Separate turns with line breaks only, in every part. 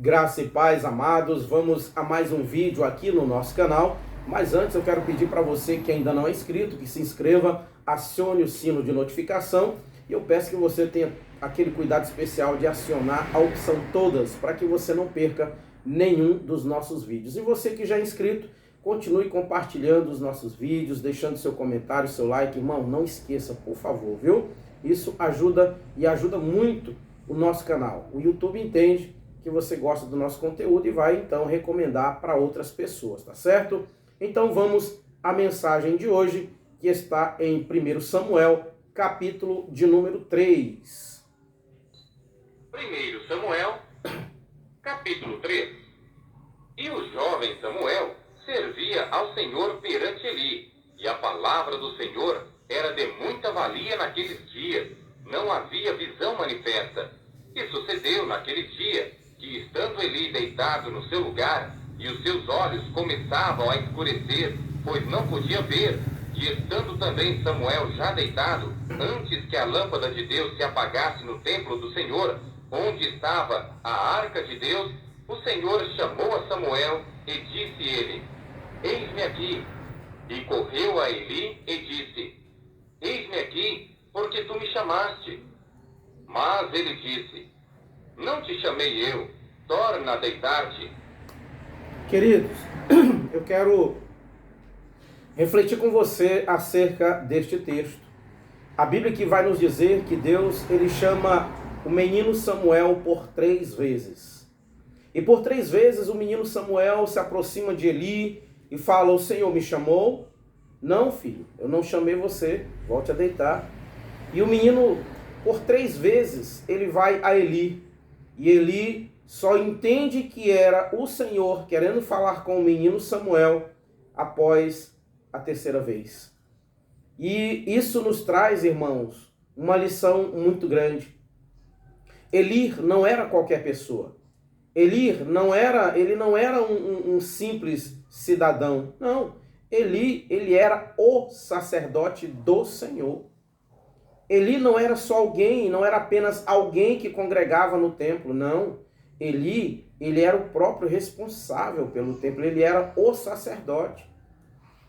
Graça e paz, amados. Vamos a mais um vídeo aqui no nosso canal. Mas antes eu quero pedir para você que ainda não é inscrito, que se inscreva, acione o sino de notificação. E eu peço que você tenha aquele cuidado especial de acionar a opção todas, para que você não perca nenhum dos nossos vídeos. E você que já é inscrito, continue compartilhando os nossos vídeos, deixando seu comentário, seu like. Irmão, não esqueça, por favor, viu? Isso ajuda e ajuda muito o nosso canal. O YouTube entende que você gosta do nosso conteúdo e vai então recomendar para outras pessoas, tá certo? Então vamos à mensagem de hoje, que está em 1 Samuel, capítulo de número 3.
1 Samuel, capítulo 3. E o jovem Samuel servia ao Senhor perante Eli, e a palavra do Senhor era de muita valia naqueles dias, não havia visão manifesta. E sucedeu naquele dia, que estando Eli deitado no seu lugar, e os seus olhos começavam a escurecer, pois não podia ver, e estando também Samuel já deitado, antes que a lâmpada de Deus se apagasse no templo do Senhor, onde estava a arca de Deus, o Senhor chamou a Samuel e disse ele: Eis-me aqui. E correu a Eli e disse: Eis-me aqui, porque tu me chamaste. Mas ele disse: Não te chamei eu, torna a deitar-te.
Queridos, eu quero refletir com você acerca deste texto. A Bíblia que vai nos dizer que Deus, ele chama o menino Samuel por 3 vezes. E por 3 vezes o menino Samuel se aproxima de Eli e fala: o Senhor me chamou? Não, filho, eu não chamei você, volte a deitar. E o menino, por 3 vezes, ele vai a Eli. E Eli só entende que era o Senhor querendo falar com o menino Samuel após a 3ª vez. E isso nos traz, irmãos, uma lição muito grande. Eli não era qualquer pessoa. Ele não era um simples cidadão. Não. Ele era o sacerdote do Senhor. Eli não era só alguém, não era apenas alguém que congregava no templo, não. Eli era o próprio responsável pelo templo, ele era o sacerdote.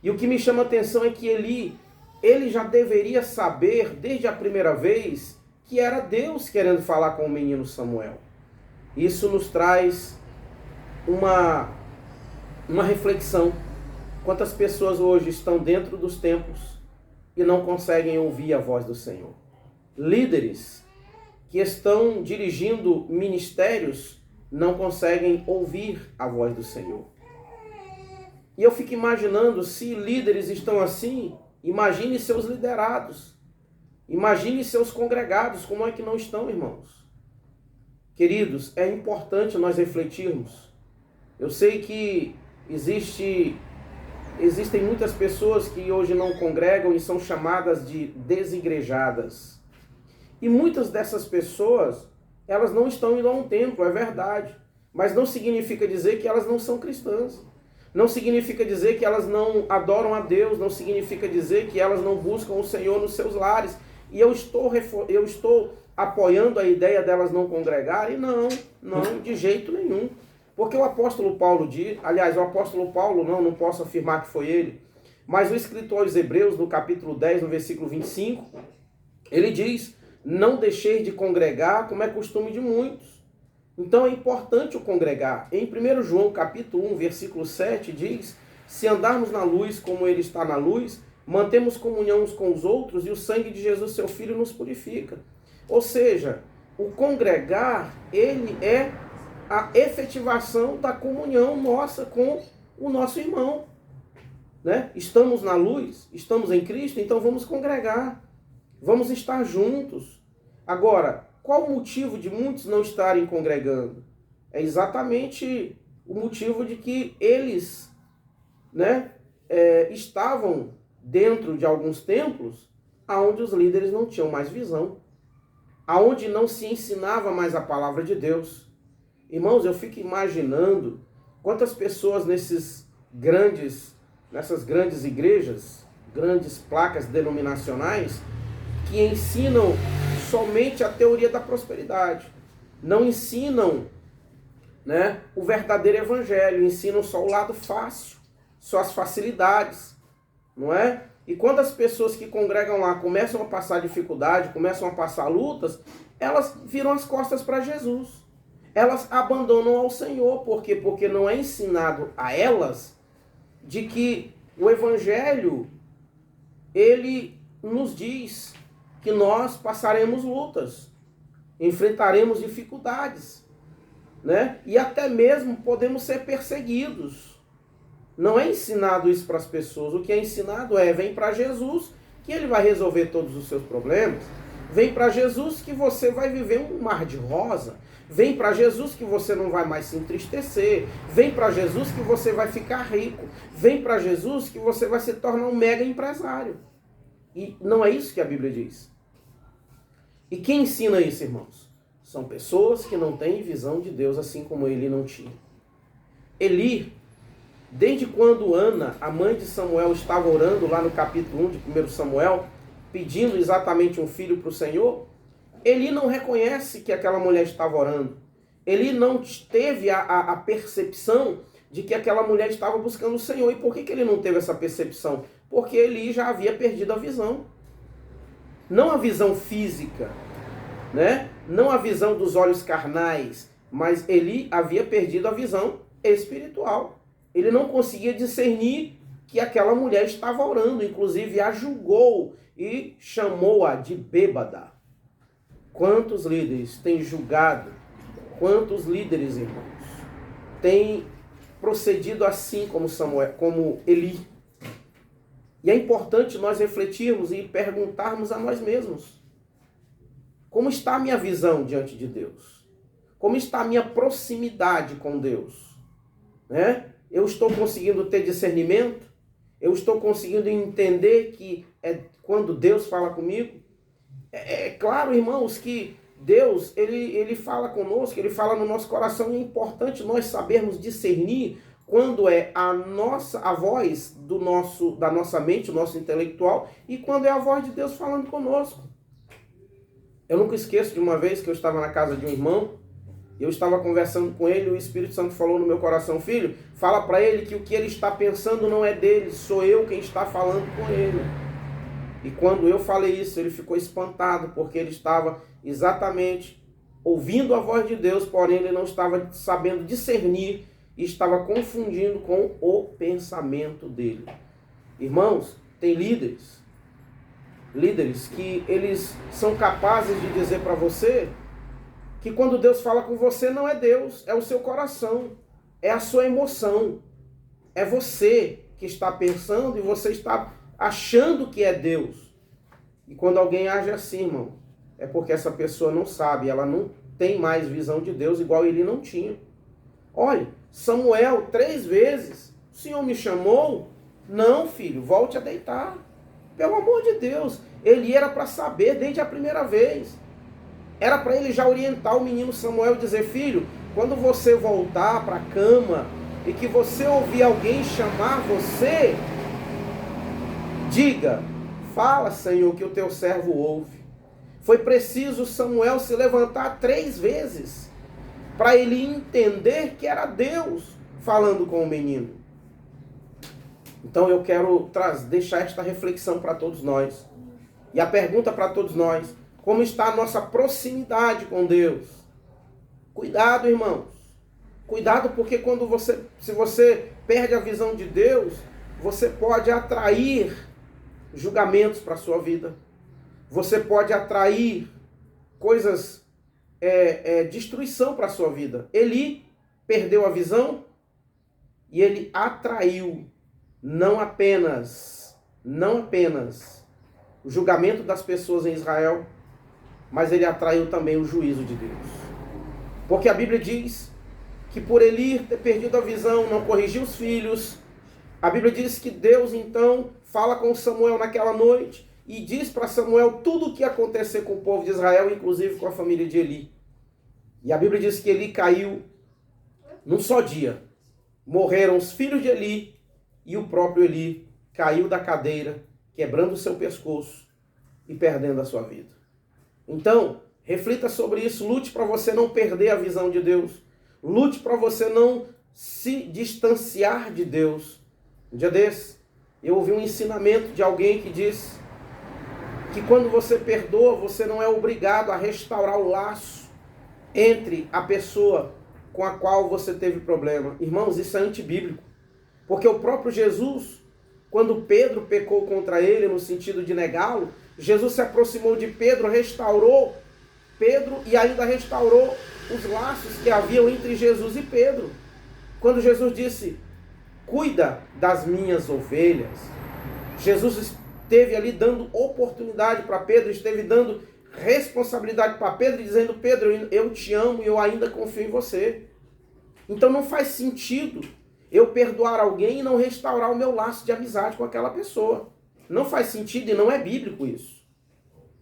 E o que me chama a atenção é que ele já deveria saber, desde a primeira vez, que era Deus querendo falar com o menino Samuel. Isso nos traz uma reflexão. Quantas pessoas hoje estão dentro dos templos e não conseguem ouvir a voz do Senhor? Líderes que estão dirigindo ministérios não conseguem ouvir a voz do Senhor. E eu fico imaginando, se líderes estão assim, imagine seus liderados, imagine seus congregados, como é que não estão, irmãos? Queridos, é importante nós refletirmos. Eu sei que existem muitas pessoas que hoje não congregam e são chamadas de desigrejadas. E muitas dessas pessoas, elas não estão indo a um templo, é verdade. Mas não significa dizer que elas não são cristãs. Não significa dizer que elas não adoram a Deus. Não significa dizer que elas não buscam o Senhor nos seus lares. E eu estou apoiando a ideia delas não congregarem? Não, de jeito nenhum. Porque o apóstolo Paulo diz, aliás, o apóstolo Paulo, não posso afirmar que foi ele, mas o escritor aos Hebreus, no capítulo 10, no versículo 25, ele diz: não deixeis de congregar, como é costume de muitos. Então é importante o congregar. Em 1 João, capítulo 1, versículo 7, diz: se andarmos na luz como ele está na luz, mantemos comunhão uns com os outros e o sangue de Jesus, seu Filho, nos purifica. Ou seja, o congregar, ele é a efetivação da comunhão nossa com o nosso irmão, né? Estamos na luz, estamos em Cristo, então vamos congregar, vamos estar juntos. Agora, qual o motivo de muitos não estarem congregando? É exatamente o motivo de que eles, né, estavam dentro de alguns templos onde os líderes não tinham mais visão, aonde não se ensinava mais a palavra de Deus. Irmãos, eu fico imaginando quantas pessoas nessas grandes igrejas, grandes placas denominacionais, que ensinam somente a teoria da prosperidade. Não ensinam né, o verdadeiro evangelho, ensinam só o lado fácil, só as facilidades, não é? E quando as pessoas que congregam lá começam a passar dificuldade, começam a passar lutas, elas viram as costas para Jesus. Elas abandonam ao Senhor. Por quê? Porque não é ensinado a elas de que o evangelho, ele nos diz que nós passaremos lutas, enfrentaremos dificuldades, né? E até mesmo podemos ser perseguidos. Não é ensinado isso para as pessoas. O que é ensinado é: vem para Jesus que ele vai resolver todos os seus problemas. Vem para Jesus que você vai viver um mar de rosa. Vem para Jesus que você não vai mais se entristecer. Vem para Jesus que você vai ficar rico. Vem para Jesus que você vai se tornar um mega empresário. E não é isso que a Bíblia diz. E quem ensina isso, irmãos? São pessoas que não têm visão de Deus, assim como Eli não tinha. Eli, desde quando Ana, a mãe de Samuel, estava orando lá no capítulo 1 de 1 Samuel, pedindo exatamente um filho para o Senhor, Eli não reconhece que aquela mulher estava orando. Eli não teve a percepção de que aquela mulher estava buscando o Senhor. E por que ele não teve essa percepção? Porque Eli já havia perdido a visão. Não a visão física, né? Não a visão dos olhos carnais, mas Eli havia perdido a visão espiritual. Ele não conseguia discernir que aquela mulher estava orando, inclusive a julgou e chamou-a de bêbada. Quantos líderes têm julgado? Quantos líderes, irmãos, têm procedido assim como Samuel, como Eli? E é importante nós refletirmos e perguntarmos a nós mesmos: como está a minha visão diante de Deus? Como está a minha proximidade com Deus? Né? Eu estou conseguindo ter discernimento? Eu estou conseguindo entender que é quando Deus fala comigo? É claro, irmãos, que Deus, ele fala conosco, ele fala no nosso coração, e é importante nós sabermos discernir quando é a voz da nossa mente, o nosso intelectual, e quando é a voz de Deus falando conosco. Eu nunca esqueço de uma vez que eu estava na casa de um irmão, eu estava conversando com ele, e o Espírito Santo falou no meu coração: filho, fala para ele que o que ele está pensando não é dele, sou eu quem está falando com ele. E quando eu falei isso, ele ficou espantado, porque ele estava exatamente ouvindo a voz de Deus, porém ele não estava sabendo discernir e estava confundindo com o pensamento dele. Irmãos, tem líderes que eles são capazes de dizer para você que quando Deus fala com você não é Deus, é o seu coração, é a sua emoção, é você que está pensando e você está achando que é Deus. E quando alguém age assim, irmão, é porque essa pessoa não sabe, ela não tem mais visão de Deus igual ele não tinha. Olha, Samuel, 3 vezes, o Senhor me chamou? Não, filho, volte a deitar. Pelo amor de Deus, ele era para saber desde a primeira vez. Era para ele já orientar o menino Samuel e dizer: filho, quando você voltar para a cama e que você ouvir alguém chamar você, diga: fala, Senhor, que o teu servo ouve. Foi preciso Samuel se levantar 3 vezes para ele entender que era Deus falando com o menino. Então eu quero deixar esta reflexão para todos nós. E a pergunta para todos nós: como está a nossa proximidade com Deus? Cuidado, irmãos. Cuidado, porque se você perde a visão de Deus, você pode atrair julgamentos para a sua vida. Você pode atrair coisas, destruição para a sua vida. Eli perdeu a visão e ele atraiu não apenas o julgamento das pessoas em Israel, mas ele atraiu também o juízo de Deus. Porque a Bíblia diz que por Eli ter perdido a visão, não corrigiu os filhos, a Bíblia diz que Deus então fala com Samuel naquela noite e diz para Samuel tudo o que ia acontecer com o povo de Israel, inclusive com a família de Eli. E a Bíblia diz que Eli caiu num só dia. Morreram os filhos de Eli e o próprio Eli caiu da cadeira, quebrando o seu pescoço e perdendo a sua vida. Então, reflita sobre isso, lute para você não perder a visão de Deus. Lute para você não se distanciar de Deus. Um dia desse, eu ouvi um ensinamento de alguém que diz que quando você perdoa, você não é obrigado a restaurar o laço entre a pessoa com a qual você teve problema. Irmãos, isso é antibíblico. Porque o próprio Jesus, quando Pedro pecou contra ele, no sentido de negá-lo, Jesus se aproximou de Pedro, restaurou Pedro e ainda restaurou os laços que haviam entre Jesus e Pedro. Quando Jesus disse, cuida das minhas ovelhas, Jesus esteve ali dando oportunidade para Pedro, esteve dando responsabilidade para Pedro, dizendo, Pedro, eu te amo e eu ainda confio em você. Então não faz sentido eu perdoar alguém e não restaurar o meu laço de amizade com aquela pessoa. Não faz sentido e não é bíblico isso.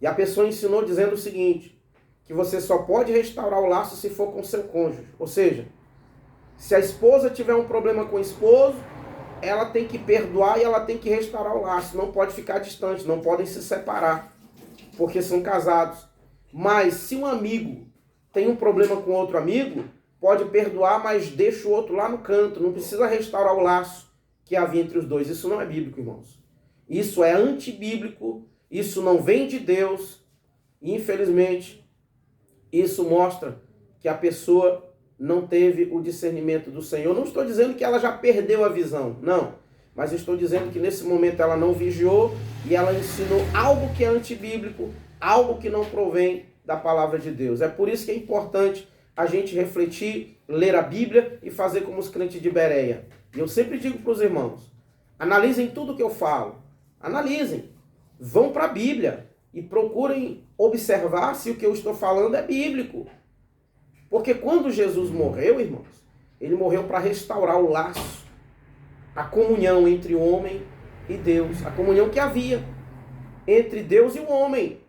E a pessoa ensinou dizendo o seguinte, que você só pode restaurar o laço se for com seu cônjuge. Ou seja, se a esposa tiver um problema com o esposo, ela tem que perdoar e ela tem que restaurar o laço. Não pode ficar distante, não podem se separar, porque são casados. Mas se um amigo tem um problema com outro amigo, pode perdoar, mas deixa o outro lá no canto. Não precisa restaurar o laço que havia entre os dois. Isso não é bíblico, irmãos. Isso é antibíblico, isso não vem de Deus. E, infelizmente, isso mostra que a pessoa não teve o discernimento do Senhor. Não estou dizendo que ela já perdeu a visão, não. Mas estou dizendo que nesse momento ela não vigiou e ela ensinou algo que é antibíblico, algo que não provém da palavra de Deus. É por isso que é importante a gente refletir, ler a Bíblia e fazer como os crentes de Bereia. E eu sempre digo para os irmãos, analisem tudo que eu falo. Analisem. Vão para a Bíblia e procurem observar se o que eu estou falando é bíblico. Porque quando Jesus morreu, irmãos, ele morreu para restaurar o laço, a comunhão entre o homem e Deus, a comunhão que havia entre Deus e o homem.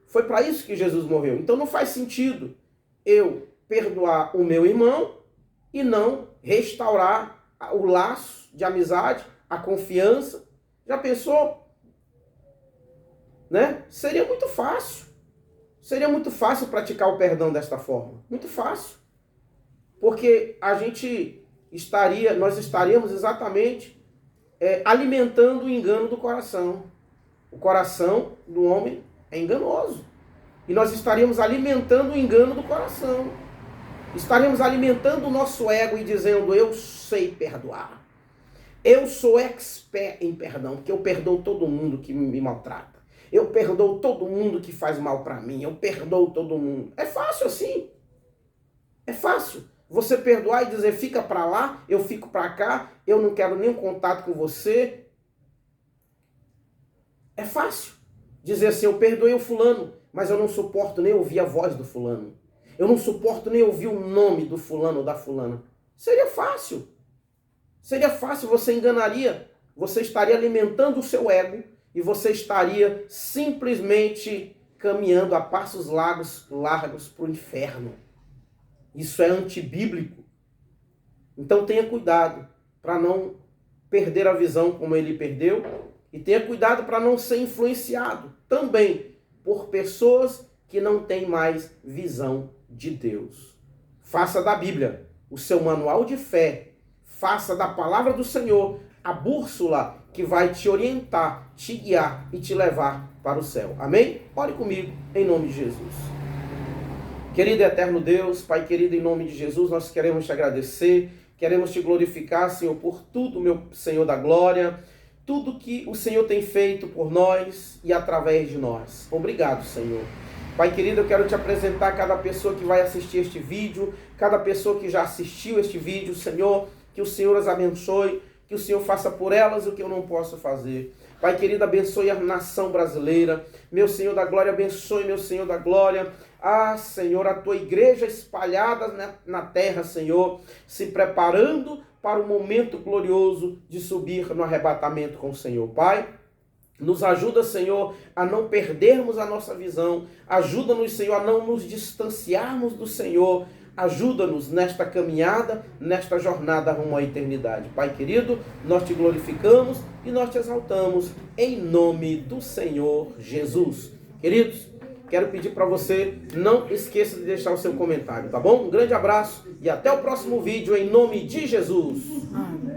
Foi para isso que Jesus morreu. Então não faz sentido eu perdoar o meu irmão e não restaurar o laço de amizade, a confiança. Já pensou? Né? Seria muito fácil. Seria muito fácil praticar o perdão desta forma. Muito fácil. Porque nós estaríamos exatamente alimentando o engano do coração. O coração do homem é enganoso. E nós estaríamos alimentando o engano do coração. Estaríamos alimentando o nosso ego e dizendo, eu sei perdoar. Eu sou expert em perdão, porque eu perdoo todo mundo que me maltrata. Eu perdoo todo mundo que faz mal para mim. Eu perdoo todo mundo. É fácil assim. É fácil. Você perdoar e dizer, fica para lá, eu fico para cá, eu não quero nenhum contato com você. É fácil. Dizer assim, eu perdoei o fulano, mas eu não suporto nem ouvir a voz do fulano. Eu não suporto nem ouvir o nome do fulano ou da fulana. Seria fácil. Seria fácil, você enganaria. Você estaria alimentando o seu ego e você estaria simplesmente caminhando a passos largos para o inferno. Isso é antibíblico. Então tenha cuidado para não perder a visão como ele perdeu e tenha cuidado para não ser influenciado também por pessoas que não têm mais visão de Deus. Faça da Bíblia o seu manual de fé. Faça da palavra do Senhor a bússola que vai te orientar, te guiar e te levar para o céu. Amém? Ore comigo, em nome de Jesus. Querido e eterno Deus, Pai querido, em nome de Jesus, nós queremos te agradecer, queremos te glorificar, Senhor, por tudo, meu Senhor da glória, tudo que o Senhor tem feito por nós e através de nós. Obrigado, Senhor. Pai querido, eu quero te apresentar cada pessoa que vai assistir este vídeo, cada pessoa que já assistiu este vídeo, Senhor, que o Senhor as abençoe, que o Senhor faça por elas o que eu não posso fazer. Pai querido, abençoe a nação brasileira. Meu Senhor da glória, abençoe, meu Senhor da glória. Ah, Senhor, a tua igreja espalhada na terra, Senhor, se preparando para o momento glorioso de subir no arrebatamento com o Senhor. Pai, nos ajuda, Senhor, a não perdermos a nossa visão. Ajuda-nos, Senhor, a não nos distanciarmos do Senhor. Ajuda-nos nesta caminhada, nesta jornada rumo à eternidade. Pai querido, nós te glorificamos e nós te exaltamos em nome do Senhor Jesus. Queridos, quero pedir para você, não esqueça de deixar o seu comentário, tá bom? Um grande abraço e até o próximo vídeo, em nome de Jesus.